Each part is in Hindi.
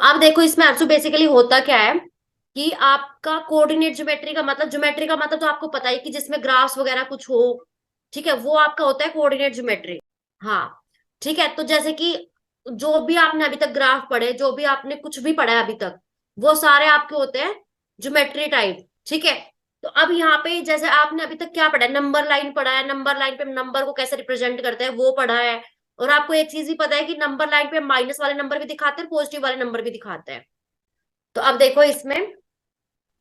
अब देखो इसमें अर्सु बेसिकली होता क्या है कि आपका कोऑर्डिनेट ज्योमेट्री का मतलब, ज्योमेट्री का मतलब तो आपको पता है कि जिसमें ग्राफ्स वगैरह कुछ हो, ठीक है, वो आपका होता है कोऑर्डिनेट ज्योमेट्री। हाँ, ठीक है। तो जैसे कि जो भी आपने अभी तक ग्राफ पढ़े, जो भी आपने कुछ भी पढ़ा है अभी तक, वो सारे आपके होते हैं ज्योमेट्री टाइप, ठीक है। तो अब यहाँ पे जैसे आपने अभी तक क्या पढ़ा है, नंबर लाइन पढ़ा है, नंबर लाइन पे नंबर को कैसे रिप्रेजेंट करते हैं वो पढ़ा है। और आपको एक चीज भी पता है कि नंबर लाइन पे माइनस वाले नंबर भी दिखाते हैं, पॉजिटिव वाले नंबर भी दिखाते हैं। तो अब देखो इसमें,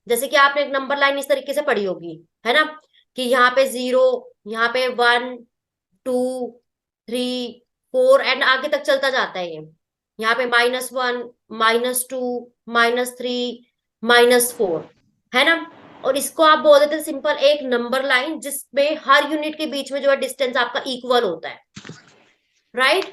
जैसे कि आपने एक नंबर लाइन इस तरीके से पढ़ी होगी, है ना, कि यहाँ पे 0, यहाँ पे 1, 2, 3, 4 एंड आगे तक चलता जाता है ये। यहाँ पे -1, -2, -3, -4, है ना। और इसको आप बोल देते हैं सिंपल एक नंबर लाइन, जिसमें हर यूनिट के बीच में जो है डिस्टेंस आपका इक्वल होता है, राइट।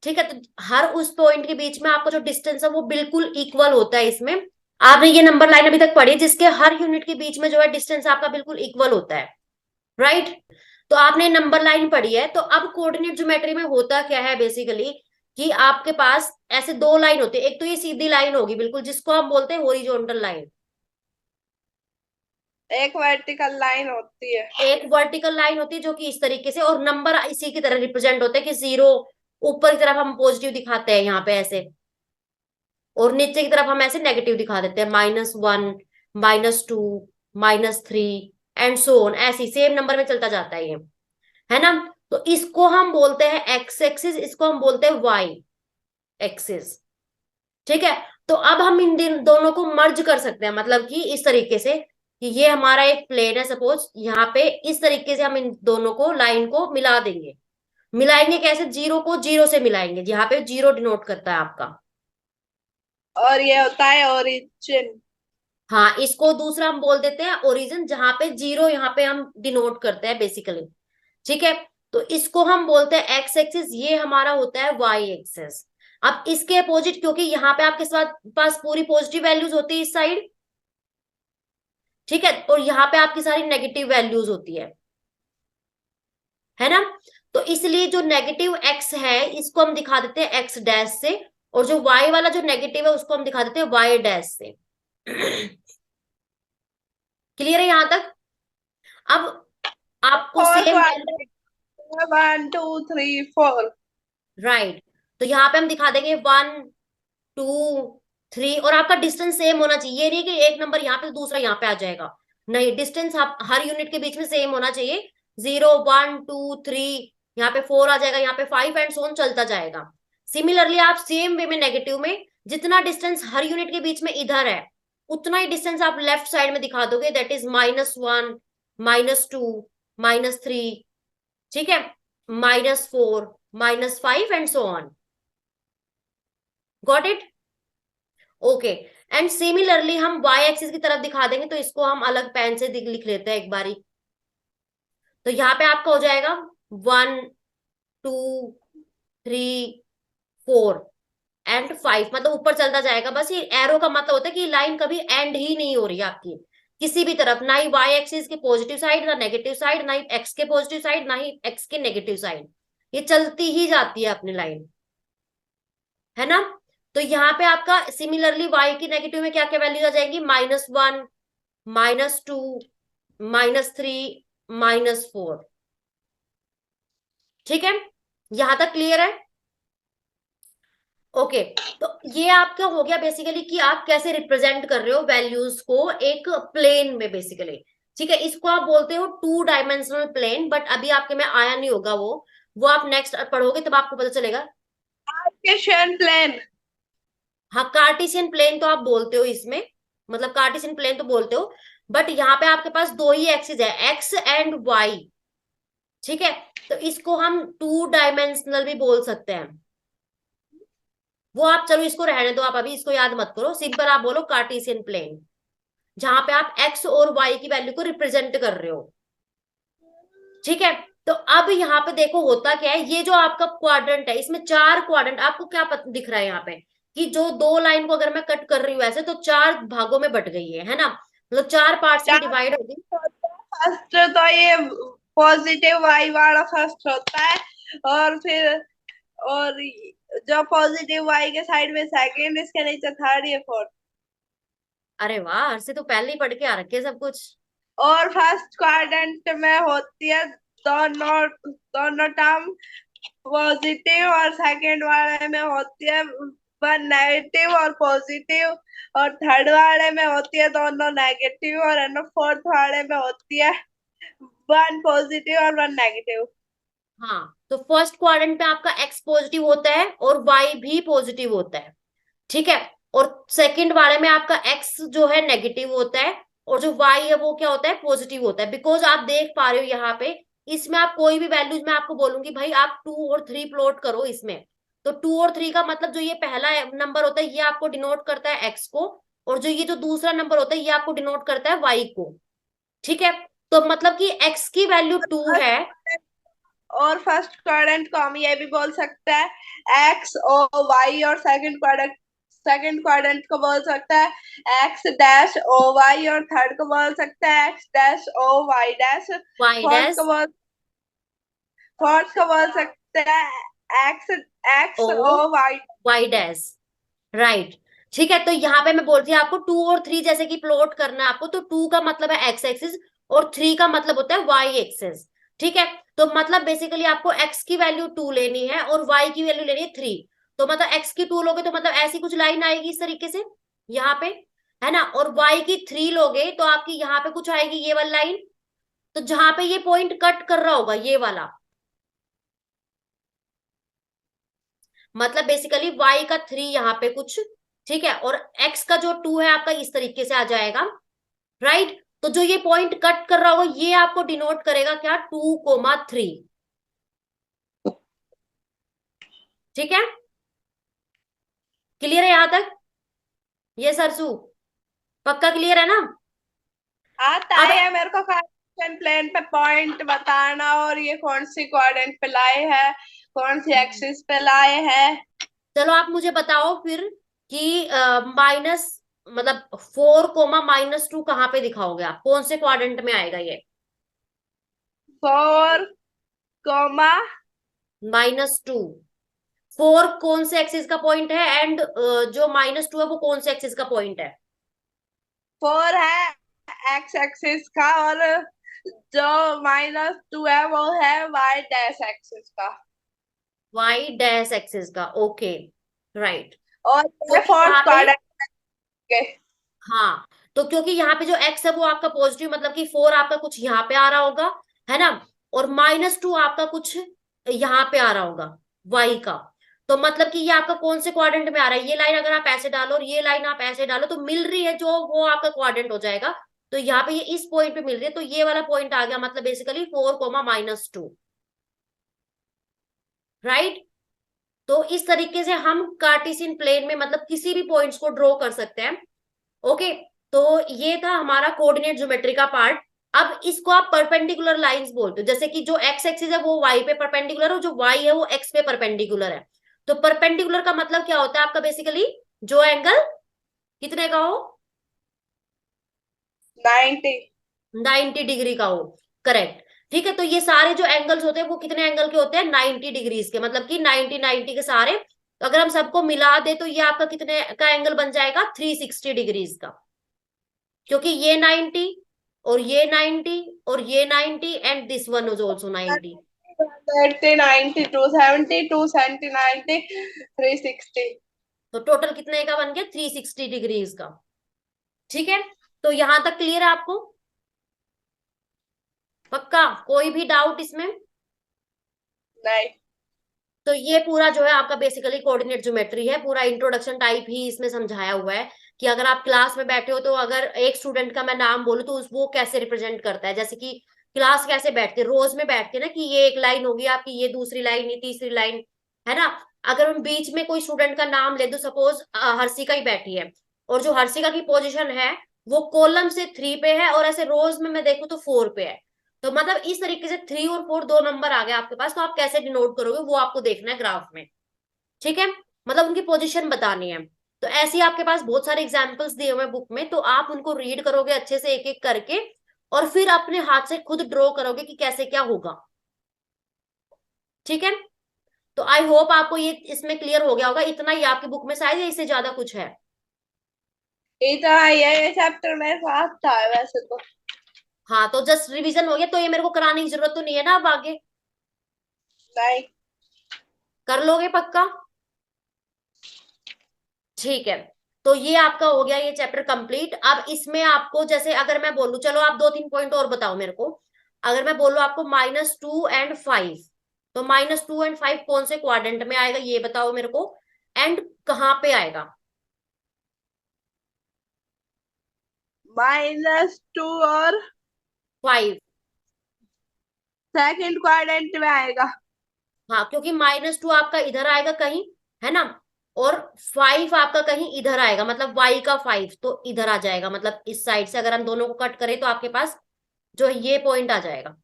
ठीक है, तो हर उस पॉइंट के बीच में आपका जो डिस्टेंस है वो बिल्कुल इक्वल होता है इसमें। आपने ये नंबर लाइन अभी तक पढ़ी जिसके हर यूनिट के बीच में जो है डिस्टेंस आपका बिल्कुल इक्वल होता है, राइट। तो आपने नंबर लाइन पढ़ी है। तो अब कोऑर्डिनेट ज्योमेट्री में होता क्या है बेसिकली, कि आपके पास ऐसे दो लाइन होती है। एक तो ये सीधी लाइन होगी बिल्कुल, जिसको हम बोलते हैं हॉरिजॉन्टल लाइन। एक वर्टिकल लाइन होती है। एक वर्टिकल लाइन होती है जो कि इस तरीके से, और नंबर इसी की तरह रिप्रेजेंट होते हैं कि 0 ऊपर की तरफ हम पॉजिटिव दिखाते हैं यहाँ पे ऐसे, और नीचे की तरफ हम ऐसे नेगेटिव दिखा देते हैं, -1, -2, -3 एंड सो ऑन, ऐसी सेम नंबर में चलता जाता है ये, है ना। तो इसको हम बोलते हैं एक्स एक्सिस, इसको हम बोलते हैं वाई एक्सिस, ठीक है। तो अब हम इन दोनों को मर्ज कर सकते हैं, मतलब कि इस तरीके से कि ये हमारा एक प्लेन है सपोज, यहाँ पे इस तरीके से हम इन दोनों को लाइन को मिला देंगे। मिलाएंगे कैसे, 0 को 0 से मिलाएंगे, यहाँ पे 0 डिनोट करता है आपका। और ये होता है ओरिजिन। हाँ, इसको दूसरा हम बोल देते हैं ओरिजिन, जहां पे 0 यहाँ पे हम डिनोट करते हैं बेसिकली, ठीक है। तो इसको हम बोलते हैं एक्स एक्सिस, ये हमारा होता है वाई एक्सिस। अब इसके अपोजिट, क्योंकि यहाँ पे आपके पास पूरी पॉजिटिव वैल्यूज होती है इस साइड, ठीक है, और यहाँ पे आपकी सारी नेगेटिव वैल्यूज होती है ना। तो इसलिए जो नेगेटिव एक्स है इसको हम दिखा देते हैं एक्स डैश से, और जो वाई वाला जो नेगेटिव है उसको हम दिखा देते हैं वाई डैश से। क्लियर है यहां तक। अब आपको फोर्थ सेम वैल्यू, वाले 1 2 3 4। राइट। तो यहाँ पे हम दिखा देंगे 1, 2, 3, और आपका डिस्टेंस सेम होना चाहिए। ये नहीं कि एक नंबर यहाँ पे दूसरा यहाँ पे आ जाएगा, नहीं, डिस्टेंस आप हर यूनिट के बीच में सेम होना चाहिए। 0, 1, 2, 3, यहाँ पे 4 आ जाएगा, यहाँ पे 5 एंड सो ऑन चलता जाएगा। सिमिलरली आप सेम वे में नेगेटिव में जितना डिस्टेंस हर यूनिट के बीच में इधर है, उतना ही डिस्टेंस आप लेफ्ट साइड में दिखा दोगे, दैट इज -1, -2, -3, ठीक है, -4, -5 and so on. Got it. Okay. And similarly हम वाई एक्सिस की तरफ दिखा देंगे, तो इसको हम अलग पेन से लिख लेते हैं एक बारी। तो यहाँ पे आपका हो जाएगा 1, 2, 3, 4 एंड 5, मतलब ऊपर चलता जाएगा। बस ये एरो का मतलब होता है कि लाइन कभी एंड ही नहीं हो रही है आपकी किसी भी तरफ, ना ही वाई एक्सिस के पॉजिटिव साइड, ना नेगेटिव साइड, ना ही एक्स के पॉजिटिव साइड, ना ही एक्स के नेगेटिव साइड। ये चलती ही जाती है अपनी लाइन, है ना। तो यहाँ पे आपका सिमिलरली वाई की नेगेटिव में क्या क्या वैल्यूज आ जाएंगी, -1, -2, -3, -4, ठीक है। यहां तक क्लियर है। ओके। तो ये आपका हो गया बेसिकली कि आप कैसे रिप्रेजेंट कर रहे हो वैल्यूज को एक प्लेन में बेसिकली, ठीक है। इसको आप बोलते हो 2 डायमेंशनल प्लेन, बट अभी आपके में आया नहीं होगा वो आप नेक्स्ट पढ़ोगे तब आपको पता चलेगा। Cartesian plane. हाँ, कार्टेशियन प्लेन तो आप बोलते हो इसमें, मतलब कार्टेशियन प्लेन तो बोलते हो, बट यहाँ पे आपके पास दो ही एक्सिस है, एक्स एंड वाई, ठीक है। तो इसको हम 2 डायमेंशनल भी बोल सकते हैं। वो आप चलो इसको रहने दो, आप अभी इसको याद मत करो, सिंपल आप बोलो कार्टेशियन प्लेन, जहां पे आप एक्स और वाई की वैल्यू को रिप्रेजेंट कर रहे हो, ठीक है। तो अब यहाँ पे देखो होता क्या है, ये जो आपका क्वाड्रेंट है इसमें 4 क्वाड्रेंट, आपको क्या दिख रहा है यहाँ पे, कि जो दो लाइन को अगर मैं कट कर रही हूँ ऐसे, तो 4 भागों में बट गई है ना, मतलब 4 पार्ट्स में डिवाइड होगी। फर्स्ट तो ये पॉजिटिव वाई वाला फर्स्ट होता है, और फिर और जो पॉजिटिव वाई के साइड में सेकंड, इसके नीचे थर्ड, ये फोर्थ। अरे वाह, हर्षी तो पहले ही पढ़ के आ रखे सब कुछ। और फर्स्ट क्वाड्रेंट में होती है दोनों दोनों टर्म पॉजिटिव, और सेकंड वाले में होती है वन नेगेटिव और पॉजिटिव, और थर्ड वाले में होती है दोनों नेगेटिव, और फोर्थ वाले में होती है वन पॉजिटिव और वन नेगेटिव। हाँ, तो फर्स्ट क्वाड्रेंट में आपका एक्स पॉजिटिव होता है और वाई भी पॉजिटिव होता है, ठीक है। और सेकंड वाले में आपका एक्स जो है नेगेटिव होता है, और जो वाई है वो क्या होता है, पॉजिटिव होता है। बिकॉज आप देख पा रहे हो यहाँ पे, इसमें आप कोई भी वैल्यूज मैं आपको बोलूंगी भाई आप 2 और 3 प्लॉट करो इसमें, तो 2 और 3 का मतलब जो ये पहला नंबर होता है ये आपको डिनोट करता है एक्स को, और जो ये जो दूसरा नंबर होता है ये आपको डिनोट करता है वाई को, ठीक है। तो मतलब कि एक्स की वैल्यू 2 है। और फर्स्ट क्वाड्रेंट को हम ये भी बोल सकते हैं एक्स ओ वाई, और सेकंड क्वाड्रेंट को बोल सकता है एक्स डैश ओ वाई, और थर्ड को बोल सकता है x dash o y dash. Y fourth dash को बोल फोर्थ को बोल सकते हैं x o x o y. Y dash, right. ठीक है, तो यहाँ पे मैं बोलती हूँ आपको 2 और 3 जैसे कि प्लॉट करना है आपको, तो 2 का मतलब है एक्स एक्सिस और 3 का मतलब होता है वाई एक्सिस, ठीक है। तो मतलब बेसिकली आपको एक्स की वैल्यू 2 लेनी है और वाई की वैल्यू लेनी है 3। तो मतलब एक्स की 2 लोगे तो मतलब ऐसी कुछ लाइन आएगी इस तरीके से यहाँ पे, है ना। और वाई की 3 लोगे तो आपकी यहाँ पे कुछ आएगी ये वाली लाइन। तो जहां पे ये पॉइंट कट कर रहा होगा ये वाला, मतलब बेसिकली y का 3 यहाँ पे कुछ, ठीक है, और x का जो 2 है आपका इस तरीके से आ जाएगा, राइट। तो जो ये पॉइंट कट कर रहा होगा ये आपको डिनोट करेगा क्या, 2,3, ठीक है। क्लियर है यहां तक, ये सरसू पक्का क्लियर है ना। आता अब है मेरे को कार्टेशियन प्लेन पे पॉइंट बताना, और ये कौन सी क्वाड्रेंट पे लाए हैं, कौन सी एक्सिस पे लाए हैं। चलो आप मुझे बताओ फिर कि माइनस मतलब 4,-2 कहाँ पे दिखाओगे आप, कौन से क्वाड्रेंट में आएगा ये। 4, -2, 4 कौन से एक्सिस का पॉइंट है, एंड जो -2 है वो कौन से एक्सिस का पॉइंट है। 4 है एक्स एक्सिस का, और जो -2 है वो है वाई डैश एक्सिस का। वाई डैश एक्सिस का, ओके, राइट। और ये क्योंकि फोर्थ यहाँ पे, क्वाड्रेंट के। हाँ, तो क्योंकि यहाँ पे जो एक्स है वो आपका पॉजिटिव, मतलब कि 4 आपका कुछ यहाँ पे आ रहा होगा, है ना, और -2 आपका कुछ यहाँ पे आ रहा होगा वाई का। तो मतलब कि ये आपका कौन से क्वाड्रेंट में आ रहा है, ये लाइन अगर आप ऐसे डालो और ये लाइन आप ऐसे डालो तो मिल रही है जो, वो आपका क्वाड्रेंट हो जाएगा। तो यहाँ पे ये इस पॉइंट पे मिल रही है, तो ये वाला पॉइंट आ गया, मतलब बेसिकली 4,-2, राइट। तो इस तरीके से हम कार्टेशियन प्लेन में मतलब किसी भी पॉइंट्स को ड्रॉ कर सकते हैं, ओके। तो ये था हमारा कोऑर्डिनेट ज्योमेट्री का पार्ट। अब इसको आप परपेंडिकुलर लाइंस बोलते हो, जैसे कि जो एक्स एक्सिस है वो वाई पे परपेंडिकुलर है और जो वाई है वो एक्स पे परपेंडिकुलर है। तो परपेंडिकुलर का मतलब क्या होता है आपका, बेसिकली जो एंगल कितने का हो, 90। 90 डिग्री का हो, करेक्ट। ठीक है, तो ये सारे जो एंगल्स होते हैं वो कितने एंगल के होते हैं, 90 डिग्रीज के, मतलब कि 90 90 के सारे। तो अगर हम सबको मिला दे तो ये आपका कितने का एंगल बन जाएगा, 360 डिग्रीज का, क्योंकि ये 90 और ये 90 और ये 90 and this one is also 90। 80, 90, 270, 270, 90, 360। तो टोटल कितने का बन गया, 360 डिग्रीज का, ठीक है। तो यहां तक क्लियर है आपको, पक्का, कोई भी डाउट इसमें। नहीं। तो ये पूरा जो है आपका बेसिकली कोऑर्डिनेट ज्योमेट्री है, पूरा इंट्रोडक्शन टाइप ही इसमें समझाया हुआ है कि अगर आप क्लास में बैठे हो तो अगर एक स्टूडेंट का मैं नाम बोलूं तो वो कैसे रिप्रेजेंट करता है, जैसे कि क्लास कैसे बैठती है, रोज में बैठते हैं ना कि ये एक लाइन होगी आपकी, ये दूसरी लाइन, ये तीसरी लाइन, है ना। अगर हम बीच में कोई स्टूडेंट का नाम ले दो, सपोज हर्षिका ही बैठी है, और जो हर्षिका की पोजिशन है वो कॉलम से 3 पे है और ऐसे रोज में मैं देखूं तो 4 पे है। तो मतलब इस तरीके से 3 और 4 दो नंबर आ गए आपके पास, तो आप कैसे डिनोट करोगे वो आपको देखना है ग्राफ में, ठीक है। मतलब उनकी पोजीशन बतानी है। तो ऐसे ही आपके पास बहुत सारे एग्जांपल्स दिए हुए बुक में, तो आप उनको रीड करोगे अच्छे से एक एक करके, और फिर अपने हाथ से खुद ड्रॉ करोगे कि कैसे क्या होगा, ठीक है। तो आई होप आपको ये इसमें क्लियर हो गया होगा, इतना ही आपकी बुक में शायद या इससे ज्यादा कुछ है। इतना ये चैप्टर मेरे साथ था वैसे तो। हाँ, तो जस्ट रिवीजन हो गया, तो ये मेरे को कराने की जरूरत तो नहीं है ना अब आगे। नहीं। कर लोगे पक्का? ठीक है। तो ये आपका हो गया ये चैप्टर कंप्लीट। अब इसमें आपको जैसे अगर मैं बोलूं, चलो आप दो तीन पॉइंट और बताओ मेरे को। अगर मैं बोलूं आपको -2 और 5, तो -2 और 5 कौन से क्वाड्रेंट में आएगा ये बताओ मेरे को, एंड कहाँ पे आएगा? -2 और 5। सेकंड क्वाड्रेंट में आएगा। हाँ, क्योंकि -2 आपका इधर आएगा कहीं, है ना, और 5 आपका कहीं इधर आएगा, मतलब y का 5 तो इधर आ जाएगा, मतलब इस साइड से अगर हम दोनों को कट करें तो आपके पास जो है ये पॉइंट आ जाएगा।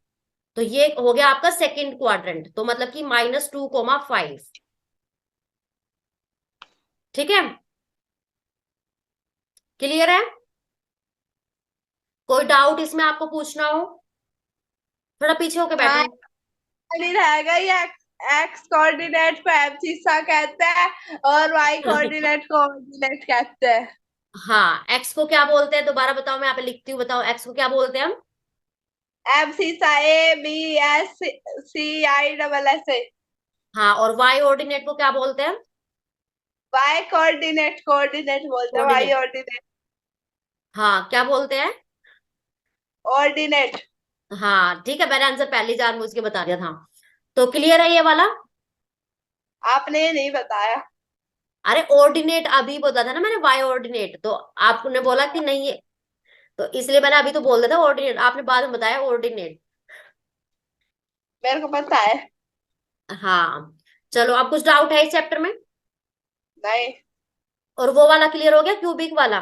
तो ये हो गया आपका सेकंड क्वाड्रेंट, तो मतलब कि -2, 5। ठीक है, क्लियर है? कोई डाउट इसमें आपको पूछना हो? थोड़ा पीछे होके हाँ, बैठो। नहीं रहेगा ये। एक्स कोऑर्डिनेट को एब्सिसा कहते हैं और वाई कोऑर्डिनेट को ऑर्डिनेट कहते हैं। हाँ, एक्स को क्या बोलते हैं दोबारा बताओ, मैं यहाँ पे लिखती हूँ, बताओ एक्स को क्या बोलते हैं हम? एब्सिसा, ABSCI, हाँ, और वाई ऑर्डिनेट को क्या बोलते हैं? वाई कोऑर्डिनेट कोऑर्डिनेट बोलते हैं, वाई ऑर्डिनेट। ऑर्डिनेट। हाँ, क्या बोलते हैं? ऑर्डिनेट। हाँ ठीक है, मैंने आंसर पहले ही जानबूझ के बता दिया था। तो क्लियर है ये वाला? आपने ये नहीं बताया। अरे ऑर्डिनेट अभी बोला था ना मैंने, वाई ऑर्डिनेट, तो आपने बोला कि नहीं है, तो इसलिए मैंने अभी तो बोल दिया था ऑर्डिनेट, आपने बाद में बताया ऑर्डिनेट। मेरे को पता है। हाँ, चलो अब कुछ डाउट है इस चैप्टर में? नहीं। और वो वाला क्लियर हो गया, क्यूबिक वाला?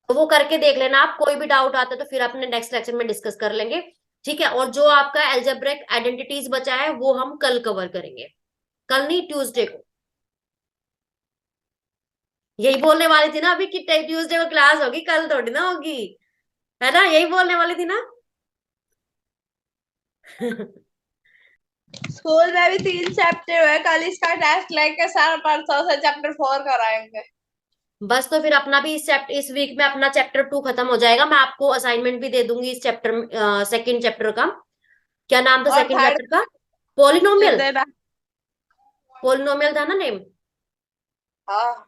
तो वो करके देख लेना आप, कोई भी डाउट आता है तो फिर अपने नेक्स्ट लेक्चर में डिस्कस कर लेंगे। ठीक है, और जो आपका एल्जेब्रिक आइडेंटिटीज बचा है वो हम कल कवर करेंगे, कल नहीं ट्यूसडे को। यही बोलने वाली थी ना अभी कि ट्यूसडे को क्लास होगी, कल थोड़ी ना होगी, है ना, यही बोलने वाली थी ना। स्कूल में भी 3 चैप्टर हुए, कल इसका टेस्ट लेके सर परसों से चैप्टर 4 कराएंगे। बस, तो फिर अपना भी इस वीक में अपना चैप्टर 2 खत्म हो जाएगा, मैं आपको असाइनमेंट भी दे दूंगी इस चैप्टर सेकंड चैप्टर का। क्या नाम था और सेकंड थर्ड चैप्टर का? पोलिनोमियल। देना। पोलिनोमियल था ना नेम? हाँ।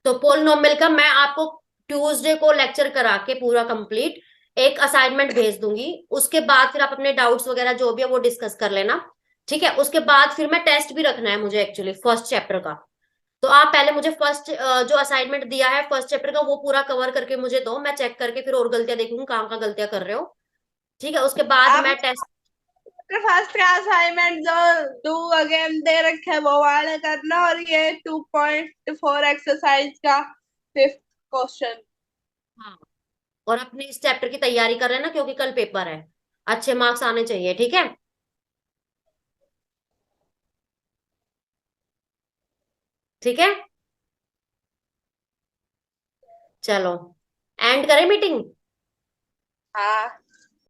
तो पोलिनोमियल का मैं आपको ट्यूसडे को लेक्चर करा के पूरा कंप्लीट एक असाइनमेंट भेज दूंगी, उसके बाद फिर आप अपने डाउट्स वगैरह जो भी है वो डिस्कस कर लेना। ठीक है, उसके बाद फिर मैं टेस्ट भी रखना है मुझे एक्चुअली फर्स्ट चैप्टर का। तो आप पहले मुझे फर्स्ट जो असाइनमेंट दिया है फर्स्ट चैप्टर का वो पूरा कवर करके मुझे दो, मैं चेक करके फिर और गलतियां देखूंगी कहाँ कहाँ गलतियां कर रहे हो। ठीक है, उसके बाद आप मैं टेस्ट। फर्स्ट का असाइनमेंट जो डू अगेन दे रखे है वो वाले करना, और ये 2.4 एक्सरसाइज का 5th क्वेश्चन। हाँ, और अपने इस चैप्टर की तैयारी कर रहे हैं ना, क्योंकि कल पेपर है, अच्छे मार्क्स आने चाहिए, ठीक है? ठीक है, चलो एंड करें मीटिंग। हाँ।